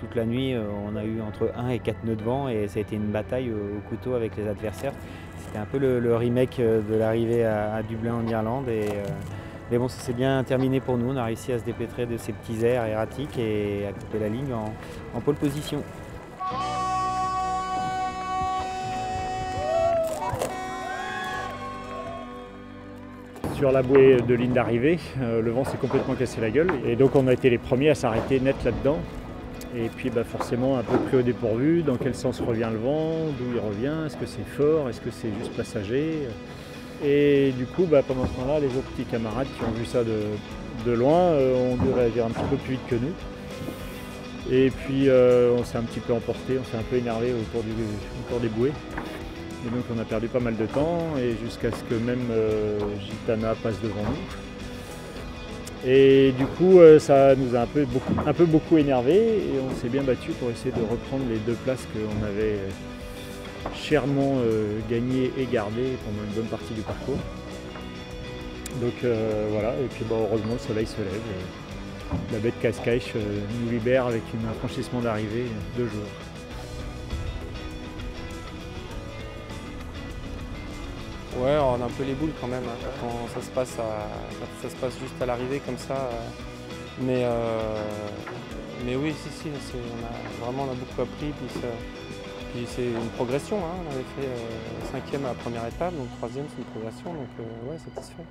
toute la nuit, on a eu entre 1 et 4 nœuds de vent et ça a été une bataille au couteau avec les adversaires. C'était un peu le remake de l'arrivée à Dublin en Irlande. Mais bon, ça s'est bien terminé pour nous. On a réussi à se dépêtrer de ces petits airs erratiques et à couper la ligne en pole position. Sur la bouée de ligne d'arrivée, le vent s'est complètement cassé la gueule et donc on a été les premiers à s'arrêter net là-dedans. Et puis forcément un peu pris au dépourvu, dans quel sens revient le vent, d'où il revient, est-ce que c'est fort, est-ce que c'est juste passager. Et du coup pendant ce temps-là, les autres petits camarades qui ont vu ça de loin ont dû réagir un petit peu plus vite que nous. Et puis on s'est un petit peu emporté, on s'est un peu énervé autour des bouées. Et donc on a perdu pas mal de temps et jusqu'à ce que même Gitana passe devant nous. Et du coup ça nous a un peu beaucoup énervé et on s'est bien battu pour essayer de reprendre les 2 places qu'on avait chèrement gagnées et gardées pendant une bonne partie du parcours. Donc voilà, et puis heureusement le soleil se lève et la baie de Cascais nous libère avec un franchissement d'arrivée 2 jours. Ouais, on a un peu les boules quand même quand ça se passe juste à l'arrivée comme ça. Mais oui, si, on a beaucoup appris. Puis c'est une progression. Hein. On avait fait 5e à la première étape, donc 3e c'est une progression, donc ouais, satisfait.